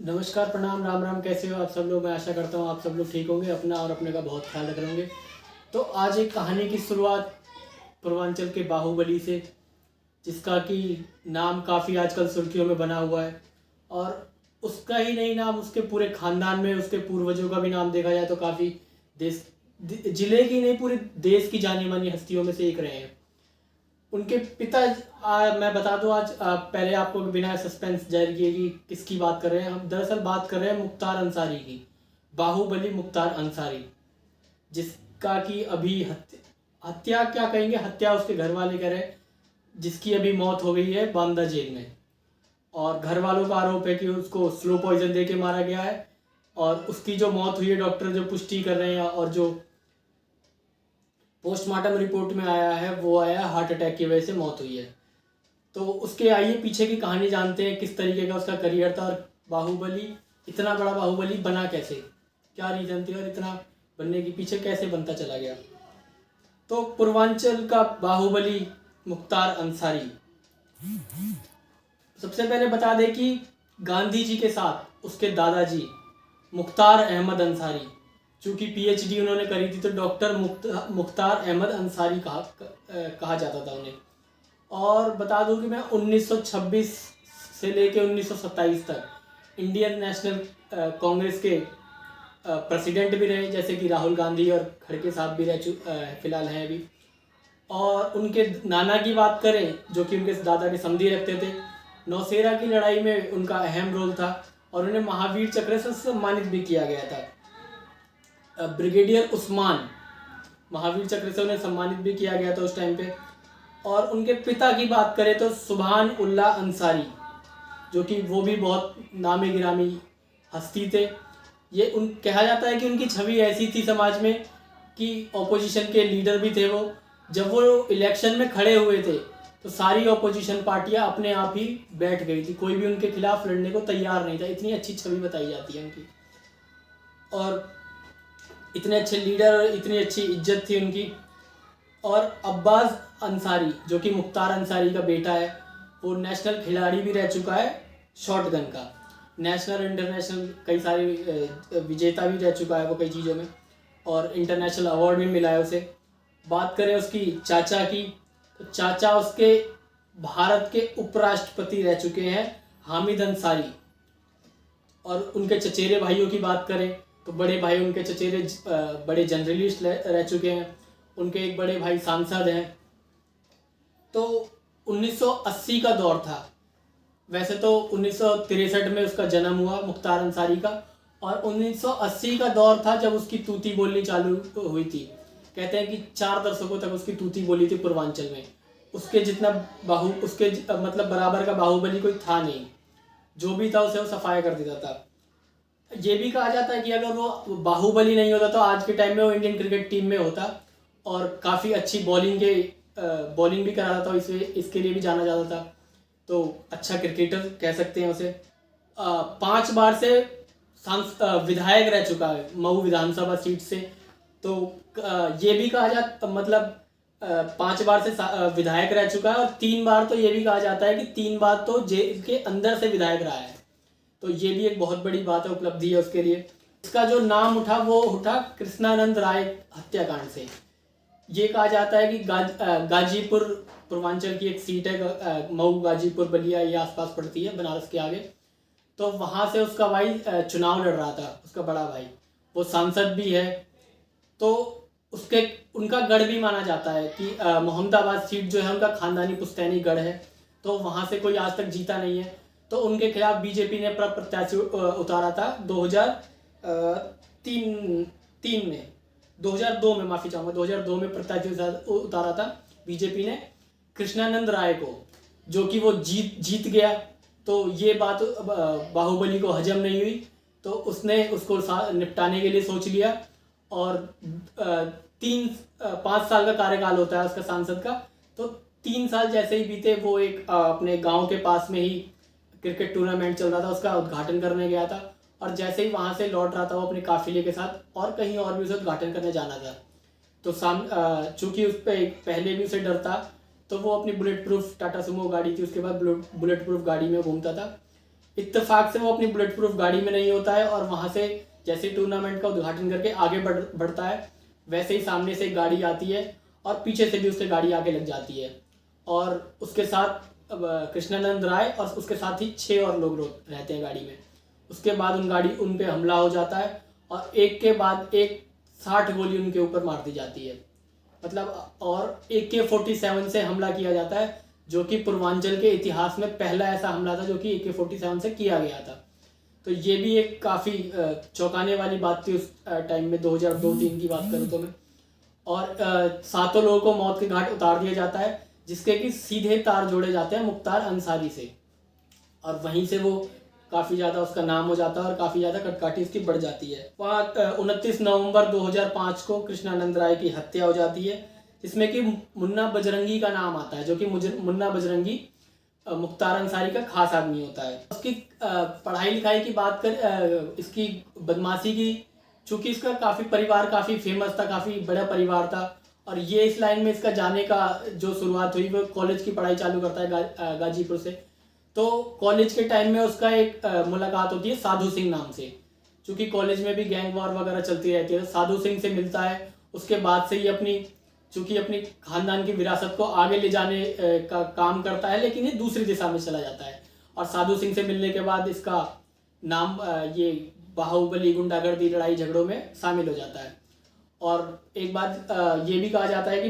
नमस्कार, प्रणाम, राम राम। कैसे हो आप सब लोग? मैं आशा करता हूँ आप सब लोग ठीक होंगे, अपना और अपने का बहुत ख्याल रख रहे होंगे। तो आज एक कहानी की शुरुआत पूर्वांचल के बाहुबली से, जिसका कि नाम काफ़ी आजकल सुर्खियों में बना हुआ है। और उसका ही नहीं नाम, उसके पूरे खानदान में उसके पूर्वजों का भी नाम देखा जाए तो काफ़ी देश जिले की नहीं, पूरे देश की जानी मानी हस्तियों में से एक रहे हैं। उनके पिता मैं बता दूं आज, पहले आपको बिना सस्पेंस जारी किए कि किसकी बात कर रहे हैं। हम दरअसल बात कर रहे हैं मुख्तार अंसारी की, बाहुबली मुख्तार अंसारी, जिसका कि अभी हत्या क्या कहेंगे, हत्या उसके घर वाले कह रहे हैं, जिसकी अभी मौत हो गई है बांदा जेल में। और घर वालों का आरोप है कि उसको स्लो पॉइजन दे के मारा गया है। और उसकी जो मौत हुई है, डॉक्टर जो पुष्टि कर रहे हैं और जो पोस्टमार्टम रिपोर्ट में आया है वो आया है हार्ट अटैक की वजह से मौत हुई है। तो उसके आइए पीछे की कहानी जानते हैं, किस तरीके का उसका करियर था और बाहुबली, इतना बड़ा बाहुबली बना कैसे, क्या रीज़न थी और इतना बनने के पीछे कैसे बनता चला गया। तो पूर्वांचल का बाहुबली मुख्तार अंसारी, सबसे पहले बता दें कि गांधी जी के साथ उसके दादाजी मुख्तार अहमद अंसारी, चूँकि पीएचडी उन्होंने करी थी तो डॉक्टर मुख्तार अहमद अंसारी कहा जाता था उन्हें। और बता दूं कि मैं 1926 से लेके 1927 तक इंडियन नेशनल कांग्रेस के प्रेसिडेंट भी रहे, जैसे कि राहुल गांधी और खड़गे साहब भी फिलहाल हैं अभी। और उनके नाना की बात करें, जो कि उनके दादा के समधी रखते थे, नौशेरा की लड़ाई में उनका अहम रोल था और उन्हें महावीर चक्र से सम्मानित भी किया गया था। ब्रिगेडियर उस्मान, महावीर चक्र से उन्हें सम्मानित भी किया गया था उस टाइम पे। और उनके पिता की बात करें तो सुभान उल्लाह अंसारी, जो कि वो भी बहुत नामी गिरामी हस्ती थे। ये उन कहा जाता है कि उनकी छवि ऐसी थी समाज में कि ऑपोजिशन के लीडर भी थे वो। जब वो इलेक्शन में खड़े हुए थे तो सारी ऑपोजिशन पार्टियां अपने आप ही बैठ गई थी, कोई भी उनके खिलाफ लड़ने को तैयार नहीं था। इतनी अच्छी छवि बताई जाती है उनकी, और इतने अच्छे लीडर और इतनी अच्छी इज्जत थी उनकी। और अब्बास अंसारी, जो कि मुख्तार अंसारी का बेटा है, वो नेशनल खिलाड़ी भी रह चुका है शॉट गन का, नेशनल इंटरनेशनल कई सारे विजेता भी रह चुका है वो कई चीज़ों में, और इंटरनेशनल अवार्ड भी मिला है उसे। बात करें उसकी चाचा की, तो चाचा उसके भारत के उपराष्ट्रपति रह चुके हैं हामिद अंसारी। और उनके चचेरे भाइयों की बात करें तो बड़े भाई उनके चचेरे बड़े जर्नलिस्ट रह चुके हैं, उनके एक बड़े भाई सांसद हैं। तो 1980 का दौर था, वैसे तो 1963 में उसका जन्म हुआ मुख्तार अंसारी का, और 1980 का दौर था जब उसकी तूती बोलनी चालू हुई थी। कहते हैं कि 4 दशकों तक उसकी तूती बोली थी पूर्वांचल में। उसके जितना उसके मतलब बराबर का बाहुबली कोई था नहीं, जो भी था उसे वो सफाया कर देता था। ये भी कहा जाता है कि अगर वो बाहुबली नहीं होता तो आज के टाइम में वो इंडियन क्रिकेट टीम में होता और काफ़ी अच्छी बॉलिंग भी करा रहा था, इसके लिए भी जाना जाता था। तो अच्छा क्रिकेटर कह सकते हैं उसे। 5 बार से विधायक रह चुका है मऊ विधानसभा सीट से। तो ये भी कहा जाता, मतलब 5 बार से विधायक रह चुका है, और 3 बार तो ये भी कहा जाता है कि 3 बार तो जेल के अंदर से विधायक रहा है। तो ये भी एक बहुत बड़ी बात है, उपलब्धि है उसके लिए। इसका जो नाम उठा वो उठा कृष्णानंद राय हत्याकांड से। ये कहा जाता है कि गाजीपुर पूर्वांचल की एक सीट है, मऊ गाजीपुर बलिया ये आसपास पड़ती है बनारस के आगे। तो वहाँ से उसका भाई चुनाव लड़ रहा था, उसका बड़ा भाई, वो सांसद भी है। तो उनका गढ़ भी माना जाता है कि मोहम्मदाबाद सीट जो है उनका खानदानी पुश्तैनी गढ़ है। तो वहाँ से कोई आज तक जीता नहीं है। तो उनके खिलाफ बीजेपी ने अपना प्रत्याशी उतारा था 2003 में, 2002 में, माफ़ी चाहूँगा, 2002 में प्रत्याशी उतारा था बीजेपी ने कृष्णानंद राय को, जो कि वो जीत गया। तो ये बात बाहुबली को हजम नहीं हुई, तो उसने उसको निपटाने के लिए सोच लिया। और 5 साल का कार्यकाल होता है उसका सांसद का। तो 3 साल जैसे ही बीते, वो एक अपने गांव के पास में ही क्रिकेट टूर्नामेंट चल रहा था, उसका उद्घाटन करने गया था। और जैसे ही वहां से लौट रहा था वो अपने काफिले के साथ, और कहीं और भी उसे उद्घाटन करने जाना था। तो चूंकि उस पर पहले भी उसे डर था, तो वो अपनी बुलेट प्रूफ टाटा सुमो गाड़ी थी, उसके बाद बुलेट प्रूफ गाड़ी में घूमता था। इत्तेफाक से वो अपनी बुलेट प्रूफ गाड़ी में नहीं होता है और वहाँ से जैसे टूर्नामेंट का उद्घाटन करके आगे बढ़ता है, वैसे ही सामने से एक गाड़ी आती है और पीछे से भी उससे गाड़ी आगे लग जाती है और उसके साथ कृष्णानंद राय और उसके साथ ही 6 और लोग रहते हैं गाड़ी में। उसके बाद उन पे हमला हो जाता है और एक के बाद एक 60 गोली उनके ऊपर मार दी जाती है, मतलब, और AK-47 से हमला किया जाता है, जो कि पूर्वांचल के इतिहास में पहला ऐसा हमला था जो कि AK-47 से किया गया था। तो ये भी एक काफ़ी चौंकाने वाली बात थी उस टाइम में, 2002-03 की बात करूँ तो मैं। और 7 लोगों को मौत के घाट उतार दिया जाता है, जिसके कि सीधे तार जोड़े जाते हैं मुख्तार अंसारी से, और वहीं से वो काफ़ी ज़्यादा उसका नाम हो जाता है और काफ़ी ज़्यादा कटकाठी उसकी बढ़ जाती है। 29 नवंबर 2005 को कृष्णानंद राय की हत्या हो जाती है, जिसमें कि मुन्ना बजरंगी का नाम आता है, जो कि मुन्ना बजरंगी मुख्तार अंसारी का खास आदमी होता है। उसकी पढ़ाई लिखाई की बात कर, इसकी बदमाशी की, चूँकि इसका परिवार काफ़ी फेमस था, काफ़ी बड़ा परिवार था, और ये इस लाइन में इसका जाने का जो शुरुआत हुई वो कॉलेज की पढ़ाई चालू करता है गाजीपुर से। तो कॉलेज के टाइम में उसका एक मुलाकात होती है साधु सिंह नाम से, चूँकि कॉलेज में भी गैंग वॉर वगैरह चलती रहती है। साधु सिंह से मिलता है, उसके बाद से ही चूँकि अपनी खानदान की विरासत को आगे ले जाने का काम करता है, लेकिन ये दूसरी दिशा में चला जाता है। और साधु सिंह से मिलने के बाद इसका नाम ये बाहुबली गुंडागर्दी लड़ाई झगड़ों में शामिल हो जाता है। और एक बात ये भी कहा जाता है कि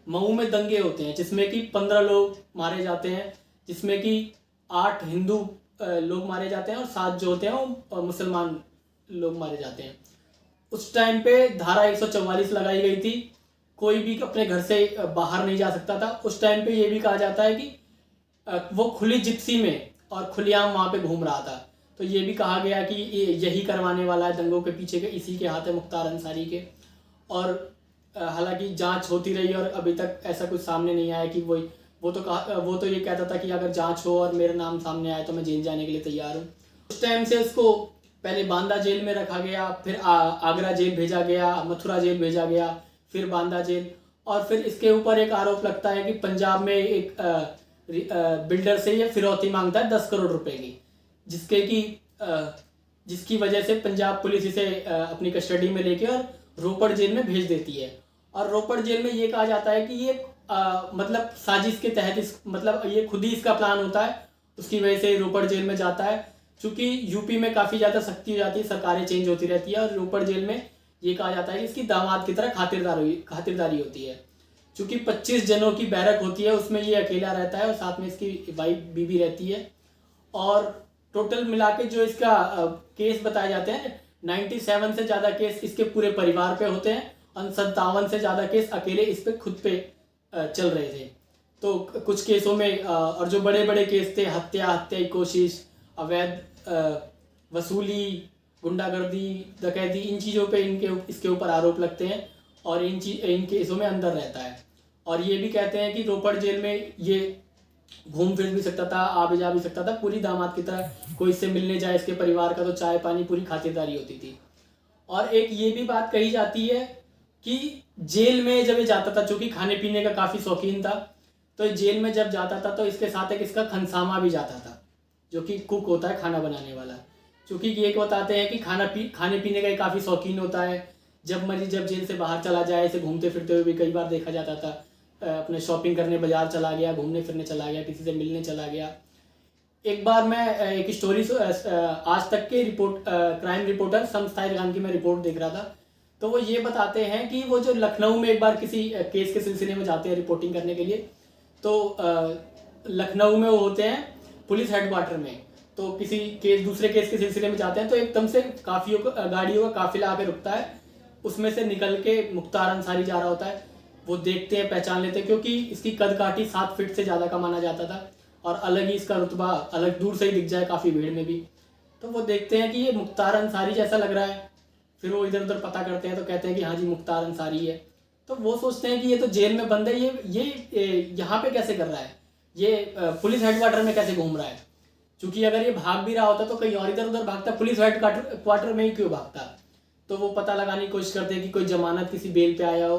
मऊ में दंगे होते हैं, जिसमें कि 15 लोग मारे जाते हैं, जिसमें कि 8 हिंदू लोग मारे जाते हैं और 7 जो होते हैं वो मुसलमान लोग मारे जाते हैं। उस टाइम पे धारा 144 लगाई गई थी, कोई भी अपने घर से बाहर नहीं जा सकता था। उस टाइम पे ये भी कहा जाता है कि वो खुली जिप्सी में और खुलेआम वहाँ पे घूम रहा था। तो ये भी कहा गया कि यही करवाने वाला है दंगों के पीछे के, इसी के हाथ है मुख्तार अंसारी के। और हालांकि जांच होती रही और अभी तक ऐसा कुछ सामने नहीं आया कि वो तो ये कहता था कि अगर जांच हो और मेरा नाम सामने आए तो मैं जेल जाने के लिए तैयार हूँ। उस टाइम से उसको पहले बांदा जेल में रखा गया, फिर आगरा जेल भेजा गया, मथुरा जेल भेजा गया, फिर बांदा जेल। और फिर इसके ऊपर एक आरोप लगता है कि पंजाब में एक बिल्डर से ये फिरौती मांगता है 10 करोड़ रुपए की, जिसकी वजह से पंजाब पुलिस इसे अपनी कस्टडी में लेके और रोपड़ जेल में भेज देती है। और रोपड़ जेल में ये कहा जाता है कि ये मतलब साजिश के तहत मतलब ये खुद ही इसका प्लान होता है, उसकी वजह से रोपड़ जेल में जाता है। क्योंकि यूपी में काफ़ी ज़्यादा सख्ती हो जाती है, सरकारें चेंज होती रहती है, और रोपड़ जेल में ये कहा जाता है कि इसकी दामाद की तरह खातिरदारी होती है। चूँकि 25 जनों की बैरक होती है, उसमें ये अकेला रहता है और साथ में इसकी वाइफ बीवी रहती है। और टोटल मिला के जो इसका केस बताए जाते हैं, 97 से ज़्यादा केस इसके पूरे परिवार पे होते हैं और 57 से ज़्यादा केस अकेले इस पे खुद पे चल रहे थे। तो कुछ केसों में और जो बड़े बड़े केस थे, हत्या की कोशिश, अवैध वसूली, गुंडागर्दी, डकैती, इन चीज़ों पे इसके ऊपर आरोप लगते हैं और इन केसों में अंदर रहता है। और ये भी कहते हैं कि रोपड़ जेल में ये घूम फिर भी सकता था, आ भी जा भी सकता था, पूरी दामाद की तरह। कोई इससे मिलने जाए इसके परिवार का तो चाय पानी पूरी खातिरदारी होती थी। और एक ये भी बात कही जाती है कि जेल में जब ये जाता था, चूँकि खाने पीने का काफ़ी शौकीन था, तो जेल में जब जाता था तो इसके साथ एक इसका खनसामा भी जाता था, जो कि कुक होता है, खाना बनाने वाला। चूँकि ये बताते हैं कि खाने पीने का काफ़ी शौकीन होता है। जब मर्जी जब जेल से बाहर चला जाए, इसे घूमते फिरते हुए भी कई बार देखा जाता था। अपने शॉपिंग करने बाजार चला गया, घूमने फिरने चला गया, किसी से मिलने चला गया। एक बार मैं एक स्टोरी आज तक के क्राइम रिपोर्टर शम्स खान की मैं रिपोर्ट देख रहा था, तो वो ये बताते हैं कि वो जो लखनऊ में एक बार किसी केस के सिलसिले में जाते हैं रिपोर्टिंग करने के लिए, तो लखनऊ में वो होते हैं पुलिस हेडक्वार्टर में, तो दूसरे केस के सिलसिले में जाते हैं, तो एकदम से गाड़ियों का काफिला आके रुकता है। उसमें से निकल के मुख्तार अंसारी जा रहा होता है। वो देखते हैं, पहचान लेते हैं, क्योंकि इसकी कद काठी 7 फीट से ज़्यादा का माना जाता था और अलग ही इसका रुतबा, अलग दूर से ही दिख जाए काफ़ी भीड़ में भी। तो वो देखते हैं कि ये मुख्तार अंसारी जैसा लग रहा है। फिर वो इधर उधर पता करते हैं तो कहते हैं कि हाँ जी मुख्तार अंसारी है। तो वो सोचते हैं कि ये तो जेल में बंद है, ये यहाँ पे कैसे कर रहा है, ये पुलिस हेडक्वार्टर में कैसे घूम रहा है। क्योंकि अगर ये भाग भी रहा होता तो कहीं और इधर उधर भागता, पुलिस हेडक्वार्टर में ही क्यों भागता। तो वो पता लगाने की कोशिश करते हैं कि कोई जमानत किसी बेल पे आया हो,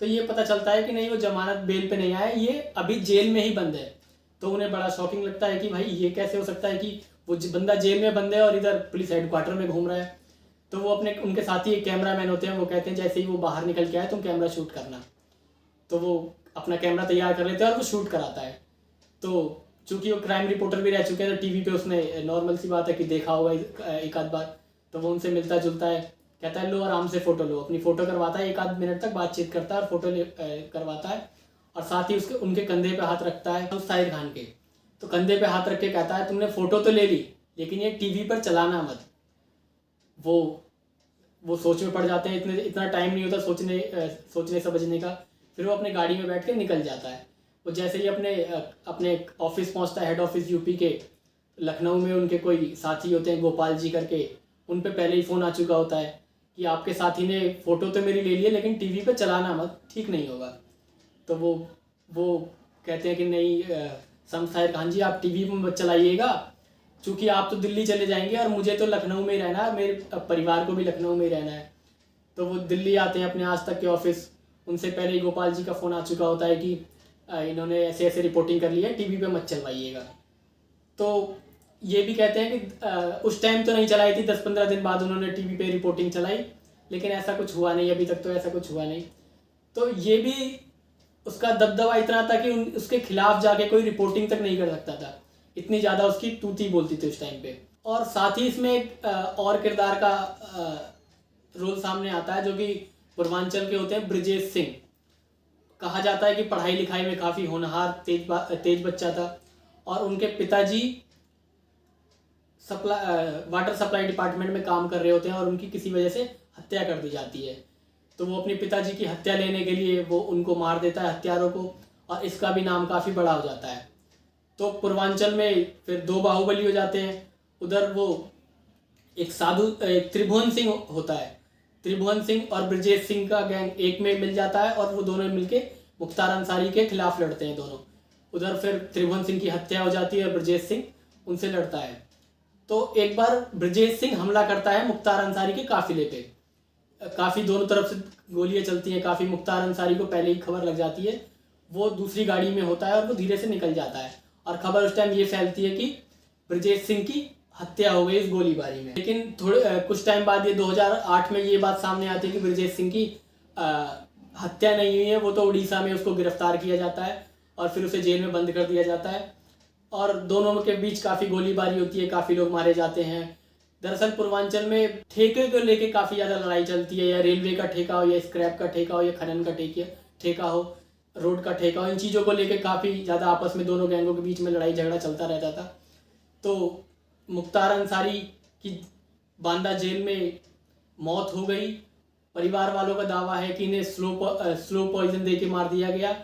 तो ये पता चलता है कि नहीं, वो जमानत बेल पे नहीं आया, ये अभी जेल में ही बंद है। तो उन्हें बड़ा शॉकिंग लगता है कि भाई ये कैसे हो सकता है कि वो बंदा जेल में बंद है और इधर पुलिस हेडक्वार्टर में घूम रहा है। तो वो अपने उनके साथी एक कैमरामैन होते हैं, वो कहते हैं जैसे ही वो बाहर निकल के आए तुम कैमरा शूट करना। तो वो अपना कैमरा तैयार कर लेते हैं और वो शूट कराता है। तो चूंकि वो क्राइम रिपोर्टर भी रह चुके हैं तो टीवी पे उसने नॉर्मल सी बात है कि देखा होगा एक आध बार, तो वो उनसे मिलता जुलता है, कहता है लो आराम से फ़ोटो लो। अपनी फ़ोटो करवाता है, एक आध मिनट तक बातचीत करता है और फोटो करवाता है। और साथ ही उसके उनके कंधे पे हाथ रखता है उस साहिर खान के। तो कंधे पे हाथ रख के कहता है तुमने फ़ोटो तो ले ली लेकिन ये टीवी पर चलाना मत। वो सोच में पड़ जाते हैं, इतना टाइम नहीं होता सोचने समझने का। फिर वो अपने गाड़ी में बैठ के निकल जाता है। वो जैसे ही अपने ऑफिस पहुंचता है, हेड ऑफिस यूपी के लखनऊ में, उनके कोई साथी होते हैं गोपाल जी करके, उन पे पहले ही फ़ोन आ चुका होता है कि आपके साथी ने फ़ोटो तो मेरी ले ली है लेकिन टीवी पे चलाना मत, ठीक नहीं होगा। तो वो कहते हैं कि नहीं शमशायर खान जी आप टीवी पे मत चलाइएगा, चूँकि आप तो दिल्ली चले जाएंगे और मुझे तो लखनऊ में ही रहना है, मेरे परिवार को भी लखनऊ में ही रहना है। तो वो दिल्ली आते हैं अपने आज तक के ऑफिस। उनसे पहले ही गोपाल जी का फ़ोन आ चुका होता है कि इन्होंने ऐसे ऐसे रिपोर्टिंग कर ली है, टीवी पे मत चलवाइएगा। तो ये भी कहते हैं कि उस टाइम तो नहीं चलाई थी, 10-15 दिन बाद उन्होंने टीवी पे रिपोर्टिंग चलाई, लेकिन ऐसा कुछ हुआ नहीं, अभी तक तो ऐसा कुछ हुआ नहीं। तो ये भी उसका दबदबा इतना था कि उसके खिलाफ जाके कोई रिपोर्टिंग तक नहीं कर सकता था, इतनी ज़्यादा उसकी तूती बोलती थी उस टाइम पे। और साथ ही इसमें एक और किरदार का रोल सामने आता है जो कि पूर्वांचल के होते हैं ब्रजेश सिंह। कहा जाता है कि पढ़ाई लिखाई में काफ़ी होनहार तेज बच्चा था और उनके पिताजी वाटर सप्लाई डिपार्टमेंट में काम कर रहे होते हैं और उनकी किसी वजह से हत्या कर दी जाती है। तो वो अपने पिताजी की हत्या लेने के लिए वो उनको मार देता है, हत्यारों को, और इसका भी नाम काफ़ी बड़ा हो जाता है। तो पूर्वांचल में फिर 2 बाहुबली हो जाते हैं। उधर वो एक त्रिभुवन सिंह होता है, त्रिभुवन सिंह और ब्रजेश सिंह का गैंग एक में मिल जाता है और वो दोनों मिलके मुख्तार अंसारी के खिलाफ लड़ते हैं दोनों। उधर फिर त्रिभुवन सिंह की हत्या हो जाती है और ब्रजेश सिंह उनसे लड़ता है। तो एक बार ब्रजेश सिंह हमला करता है मुख्तार अंसारी के काफिले पे। काफ़ी दोनों तरफ से गोलियां चलती हैं, काफ़ी मुख्तार अंसारी को पहले ही खबर लग जाती है। वो दूसरी गाड़ी में होता है और वो धीरे से निकल जाता है और खबर उस टाइम ये फैलती है कि ब्रजेश सिंह की हत्या हो गई इस गोलीबारी में। लेकिन कुछ टाइम बाद ये 2008 में ये बात सामने आती है कि ब्रजेश सिंह की हत्या नहीं हुई है, वो तो उड़ीसा में उसको गिरफ्तार किया जाता है और फिर उसे जेल में बंद कर दिया जाता है और दोनों के बीच काफ़ी गोलीबारी होती है, काफ़ी लोग मारे जाते हैं। दरअसल पूर्वांचल में ठेके को लेके काफ़ी ज़्यादा लड़ाई चलती है, या रेलवे का ठेका हो, या स्क्रैप का ठेका हो, या खनन का ठेका हो, रोड का ठेका हो, इन चीज़ों को लेके काफ़ी ज़्यादा आपस में दोनों गैंगों के बीच में लड़ाई झगड़ा चलता रहता था। तो मुख्तार अंसारी की बांदा जेल में मौत हो गई। परिवार वालों का दावा है कि इन्हें स्लो पॉइजन दे के मार दिया गया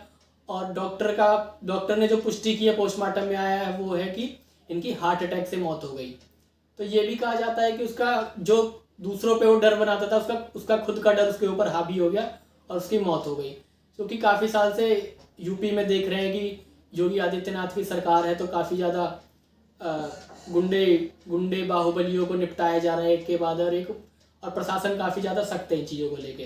और डॉक्टर ने जो पुष्टि की है पोस्टमार्टम में आया है वो है कि इनकी हार्ट अटैक से मौत हो गई। तो ये भी कहा जाता है कि उसका जो दूसरों पे वो डर बनाता था उसका खुद का डर उसके ऊपर हावी हो गया और उसकी मौत हो गई। क्योंकि काफ़ी साल से यूपी में देख रहे हैं कि योगी आदित्यनाथ की सरकार है तो काफ़ी ज़्यादा गुंडे बाहुबलियों को निपटाया जा रहा है एक के बाद और एक, और प्रशासन काफ़ी ज़्यादा सख्त है इन चीज़ों को लेके।